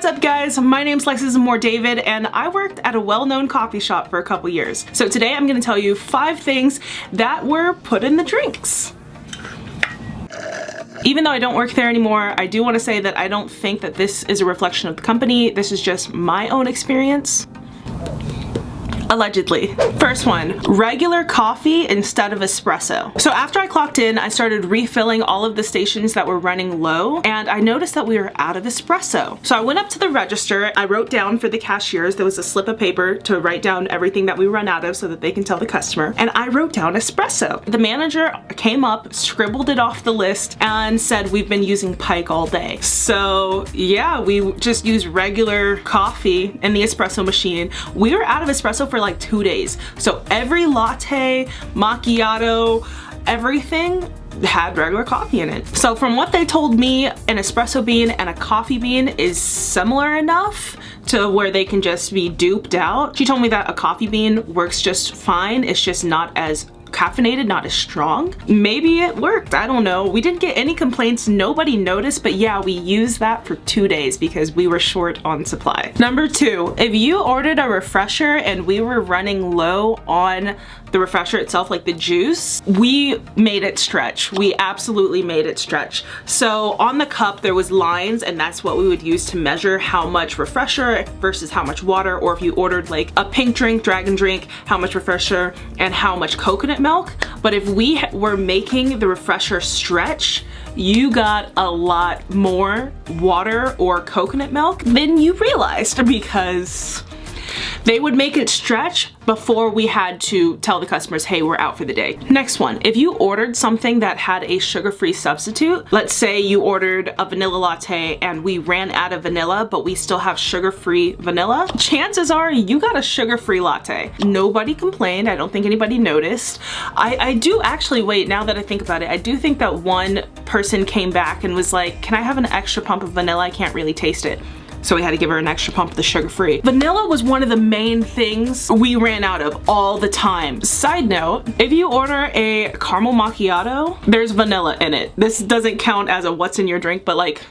What's up guys? My name's Lexus Amour David and I worked at a well-known coffee shop for a couple years. So today I'm gonna tell you 5 things that were put in the drinks. Even though I don't work there anymore, I do want to say that I don't think that this is a reflection of the company. This is just my own experience. Allegedly. First one, regular coffee instead of espresso. So after I clocked in, I started refilling all of the stations that were running low, and I noticed that we were out of espresso. So I went up to the register, I wrote down for the cashiers, there was a slip of paper to write down everything that we run out of so that they can tell the customer, and I wrote down espresso. The manager came up, scribbled it off the list, and said we've been using Pike all day. So yeah, we just use regular coffee in the espresso machine. We were out of espresso for like 2 days. So every latte, macchiato, everything had regular coffee in it. So from what they told me, an espresso bean and a coffee bean is similar enough to where they can just be duped out. She told me that a coffee bean works just fine. It's just not as caffeinated, not as strong. Maybe it worked, I don't know. We didn't get any complaints, nobody noticed, but yeah, we used that for 2 days because we were short on supply. Number 2, if you ordered a refresher and we were running low on the refresher itself, like the juice, we made it stretch. We absolutely made it stretch. So on the cup there was lines, and that's what we would use to measure how much refresher versus how much water, or if you ordered like a pink drink, dragon drink, how much refresher and how much coconut milk. But if we were making the refresher stretch, you got a lot more water or coconut milk than you realized, because they would make it stretch before we had to tell the customers, hey, we're out for the day. Next one, if you ordered something that had a sugar-free substitute, let's say you ordered a vanilla latte and we ran out of vanilla, but we still have sugar-free vanilla, chances are you got a sugar-free latte. Nobody complained. I don't think anybody noticed. I do actually, wait, now that I think about it, I do think that one person came back and was like, can I have an extra pump of vanilla? I can't really taste it. So we had to give her an extra pump of the sugar-free. Vanilla was one of the main things we ran out of all the time. Side note, if you order a caramel macchiato, there's vanilla in it. This doesn't count as a what's in your drink, but like,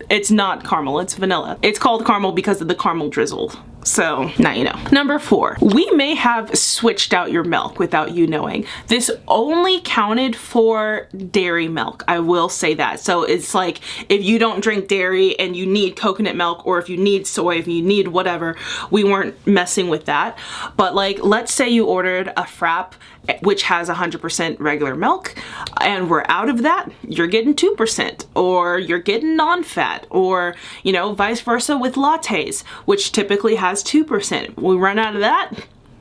it's not caramel, it's vanilla. It's called caramel because of the caramel drizzle. So now you know. Number 4, we may have switched out your milk without you knowing. This only counted for dairy milk, I will say that. So it's like, if you don't drink dairy and you need coconut milk, or if you need soy, if you need whatever, we weren't messing with that. But like, let's say you ordered a frap which has 100% regular milk, and we're out of that, you're getting 2%, or you're getting non-fat, or you know, vice versa with lattes, which typically has 2%. We run out of that,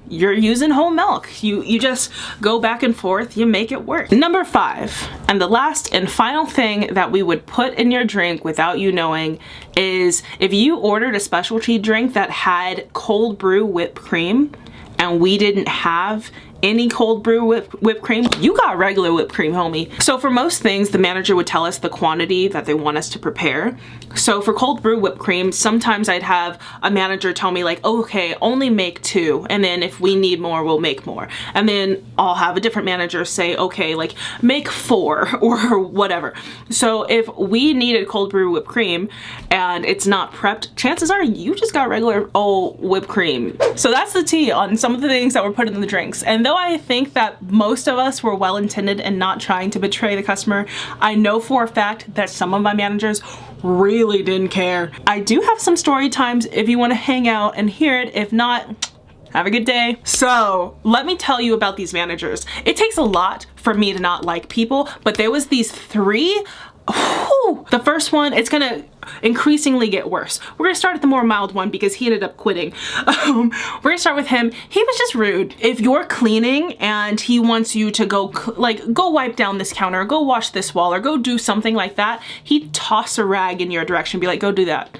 you're using whole milk. You just go back and forth, you make it work. Number 5, and the last and final thing that we would put in your drink without you knowing, is if you ordered a specialty drink that had cold brew whipped cream and we didn't have any cold brew whipped cream, you got regular whipped cream, homie. So for most things, the manager would tell us the quantity that they want us to prepare. So for cold brew whipped cream, sometimes I'd have a manager tell me like, okay, only make 2, and then if we need more, we'll make more. And then I'll have a different manager say, okay, like make 4 or whatever. So if we needed cold brew whipped cream and it's not prepped, chances are you just got regular old whipped cream. So that's the tea on some of the things that were put in the drinks. And though I think that most of us were well-intended and not trying to betray the customer, I know for a fact that some of my managers really didn't care. I do have some story times if you want to hang out and hear it. If not, have a good day. So let me tell you about these managers. It takes a lot for me to not like people, but there was these 3. Whew. The first one, it's gonna increasingly get worse. We're gonna start at the more mild one because he ended up quitting. We're gonna start with him. He was just rude. If you're cleaning and he wants you to go go wipe down this counter, go wash this wall, or go do something like that, he'd toss a rag in your direction and be like, go do that.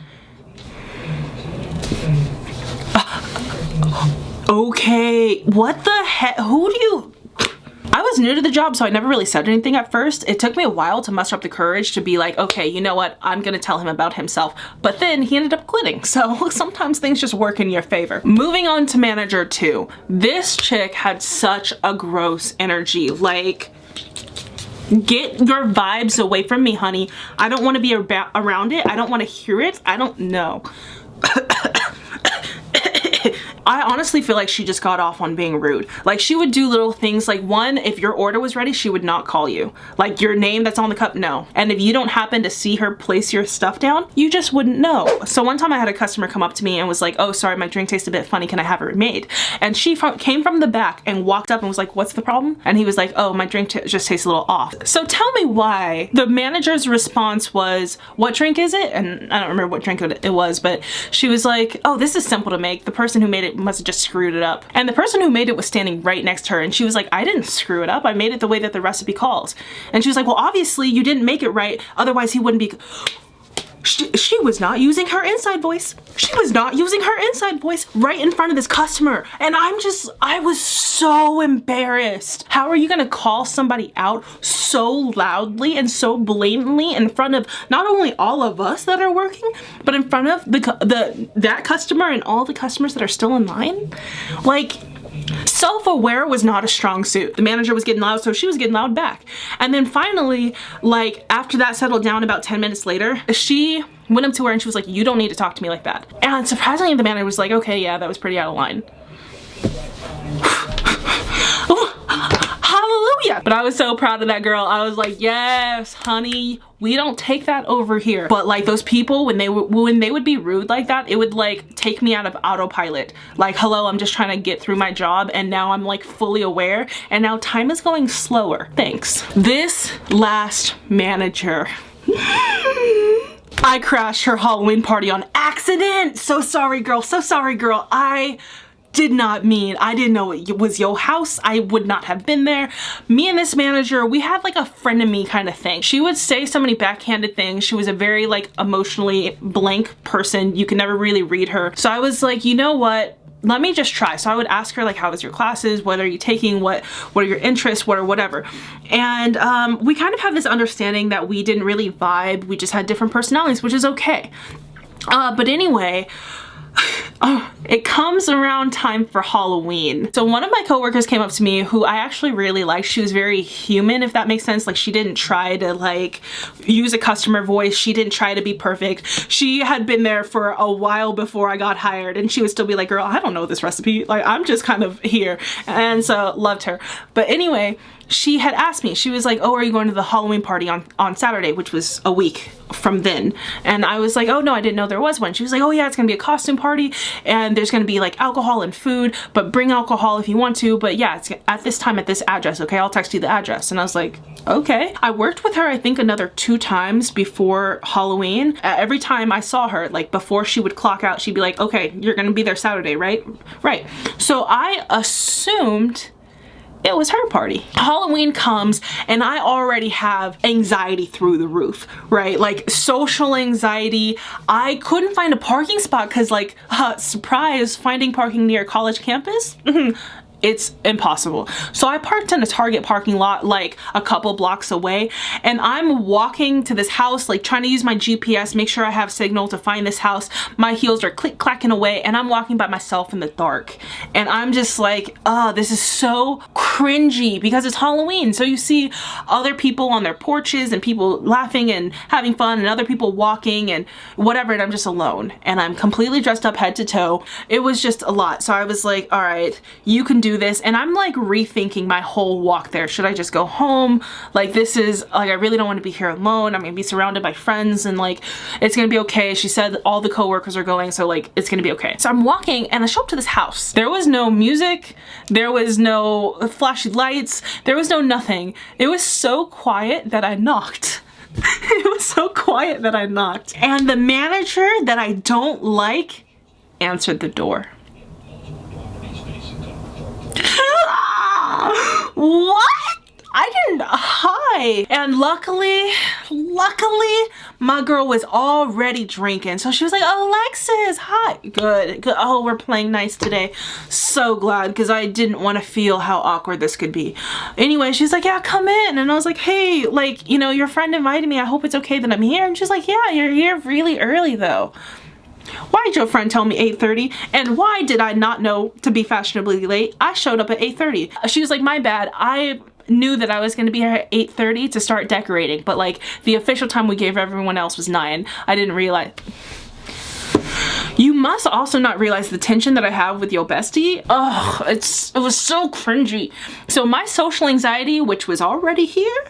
Okay, what the heck? Who do you... I was new to the job, so I never really said anything at first. It took me a while to muster up the courage to be like, okay, you know what? I'm gonna tell him about himself. But then he ended up quitting. So sometimes things just work in your favor. Moving on to manager 2. This chick had such a gross energy. Like, get your vibes away from me, honey. I don't want to be around it. I don't want to hear it. I don't know. I honestly feel like she just got off on being rude. Like, she would do little things like, one, if your order was ready, she would not call you. Like, your name that's on the cup, no. And if you don't happen to see her place your stuff down, you just wouldn't know. So one time I had a customer come up to me and was like, oh, sorry, my drink tastes a bit funny, can I have it remade? And she came from the back and walked up and was like, what's the problem? And he was like, oh, my drink just tastes a little off. So tell me why. The manager's response was, what drink is it? And I don't remember what drink it was, but she was like, oh, this is simple to make. The person who made it must have just screwed it up. And the person who made it was standing right next to her, and she was like, I didn't screw it up. I made it the way that the recipe calls. And she was like, well, obviously you didn't make it right, otherwise he wouldn't be. She was not using her inside voice. She was not using her inside voice right in front of this customer. And I was so embarrassed. How are you gonna call somebody out so loudly and so blatantly in front of not only all of us that are working, but in front of that customer and all the customers that are still in line? Like, self-aware was not a strong suit. The manager was getting loud, so she was getting loud back. And then finally, like, after that settled down about 10 minutes later, she went up to her and she was like, you don't need to talk to me like that. And surprisingly, the manager was like, okay, yeah, that was pretty out of line. Hallelujah. But I was so proud of that girl. I was like, yes, honey, we don't take that over here. But like, those people, when they would be rude like that, it would like take me out of autopilot. Like, hello, I'm just trying to get through my job, and now I'm like fully aware, and now time is going slower. Thanks. This last manager, I crashed her Halloween party on accident. So sorry, girl. So sorry, girl. I did not mean, I didn't know it was your house. I would not have been there. Me and this manager, we had like a friend of me kind of thing. She would say so many backhanded things. She was a very like emotionally blank person. You can never really read her. So I was like, you know what? Let me just try. So I would ask her like, how was your classes? What are you taking? What are your interests? What or whatever. And we kind of had this understanding that we didn't really vibe. We just had different personalities, which is okay. But anyway, it comes around time for Halloween. So one of my coworkers came up to me who I actually really liked. She was very human, if that makes sense. Like, she didn't try to like use a customer voice. She didn't try to be perfect. She had been there for a while before I got hired, and she would still be like, girl, I don't know this recipe. Like, I'm just kind of here. And so loved her. But anyway, she had asked me, she was like, oh, are you going to the Halloween party on Saturday, which was a week from then? And I was like, oh no, I didn't know there was one. She was like, oh yeah, it's gonna be a costume party, and there's gonna be like alcohol and food, but bring alcohol if you want to, but yeah, it's at this time at this address, okay? I'll text you the address. And I was like, okay. I worked with her, I think, another 2 times before Halloween. Every time I saw her, like before she would clock out, she'd be like, okay, you're gonna be there Saturday, right? Right. So I assumed it was her party. Halloween comes and I already have anxiety through the roof, right? Like, social anxiety. I couldn't find a parking spot because, like, surprise, finding parking near a college campus? It's impossible. So I parked in a Target parking lot like a couple blocks away, and I'm walking to this house, like trying to use my GPS, make sure I have signal to find this house. My heels are click clacking away, and I'm walking by myself in the dark. And I'm just like, oh, this is so cringy because it's Halloween. So you see other people on their porches and people laughing and having fun, and other people walking and whatever, and I'm just alone. And I'm completely dressed up head to toe. It was just a lot. So I was like, all right, you can do this. And I'm like rethinking my whole walk there. Should I just go home? Like, this is like, I really don't want to be here alone. I'm gonna be surrounded by friends, and like, it's gonna be okay. She said all the coworkers are going, so like, it's gonna be okay. So I'm walking and I show up to this house. There was no music. There was no flashy lights. There was no nothing. It was so quiet that I knocked. It was so quiet that I knocked. And the manager that I don't like answered the door. What? I didn't, hi. And luckily, my girl was already drinking. So she was like, oh, Lexus, hi. Good. Oh, we're playing nice today. So glad, because I didn't want to feel how awkward this could be. Anyway, she's like, yeah, come in. And I was like, hey, like, you know, your friend invited me. I hope it's okay that I'm here. And she's like, yeah, you're here really early though. Why did your friend tell me 8:30? And why did I not know to be fashionably late? I showed up at 8:30. She was like, my bad. I knew that I was going to be here at 8:30 to start decorating, but like the official time we gave everyone else was 9. I didn't realize. You must also not realize the tension that I have with your bestie. Ugh, it was so cringy. So my social anxiety, which was already here,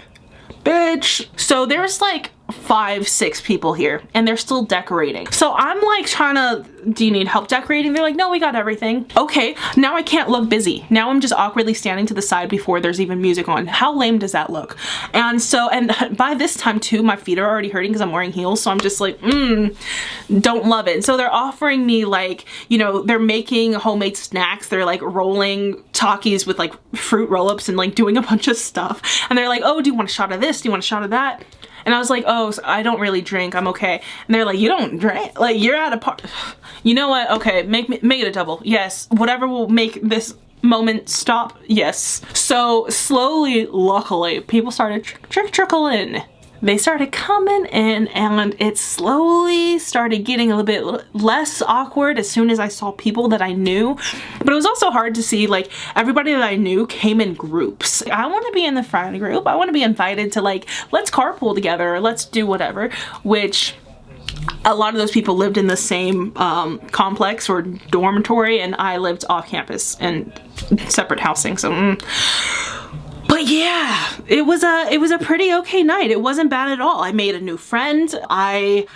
bitch. So there's like 5-6 people here and they're still decorating. So I'm like trying to, do you need help decorating? They're like, no, we got everything. Okay, now I can't look busy. Now I'm just awkwardly standing to the side before there's even music on. How lame does that look? And so, and by this time too, my feet are already hurting because I'm wearing heels. So I'm just like, don't love it. And so they're offering me like, you know, they're making homemade snacks. They're like rolling Takis with like fruit roll-ups and like doing a bunch of stuff. And they're like, oh, do you want a shot of this? Do you want a shot of that? And I was like, oh, so I don't really drink. I'm okay. And they're like, you don't drink? Like, you're at a party. You know what? Okay, make it a double. Yes. Whatever will make this moment stop. Yes. So slowly, luckily, people started trickling in. They started coming in and it slowly started getting a little bit less awkward as soon as I saw people that I knew. But it was also hard to see, like, everybody that I knew came in groups. I want to be in the front group. I want to be invited to, like, let's carpool together or let's do whatever, which a lot of those people lived in the same complex or dormitory, and I lived off campus in separate housing. So but yeah, it was a pretty okay night. It wasn't bad at all. I made a new friend. I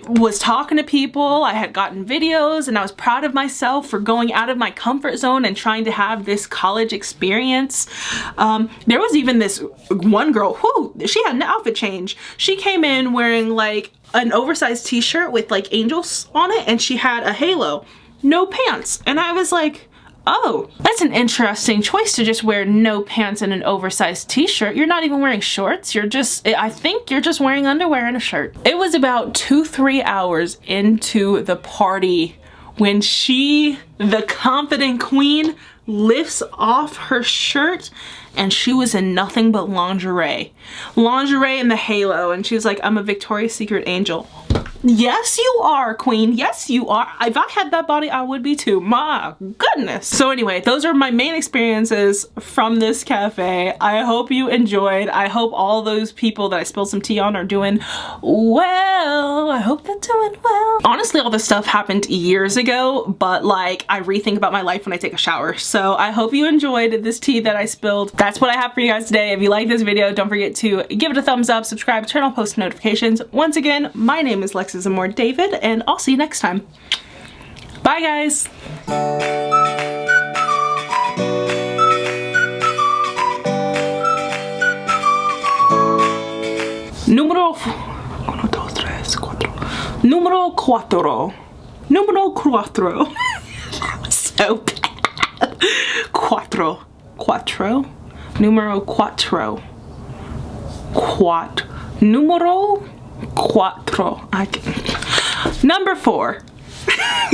was talking to people. I had gotten videos and I was proud of myself for going out of my comfort zone and trying to have this college experience. There was even this one girl who, she had an outfit change. She came in wearing like an oversized t-shirt with like angels on it and she had a halo, no pants. And I was like, oh, that's an interesting choice to just wear no pants and an oversized t-shirt. You're not even wearing shorts. You're just, I think you're just wearing underwear and a shirt. It was about 2-3 hours into the party when she, the confident queen, lifts off her shirt and she was in nothing but lingerie. Lingerie and the halo, and she was like, I'm a Victoria's Secret angel. Yes, you are, queen. Yes, you are. If I had that body, I would be too. My goodness. So anyway, those are my main experiences from this cafe. I hope you enjoyed. I hope all those people that I spilled some tea on are doing well. I hope they're doing well. Honestly, all this stuff happened years ago, but like I rethink about my life when I take a shower. So I hope you enjoyed this tea that I spilled. That's what I have for you guys today. If you like this video, don't forget to give it a thumbs up, subscribe, turn on post notifications. Once again, my name is Lexus Amour David, and I'll see you next time. Bye, guys. Número 1, 2, 3, 4. Número 4. Número 4. That was so bad. Cuatro. Cuatro. Número 4. Número 4. Number 4.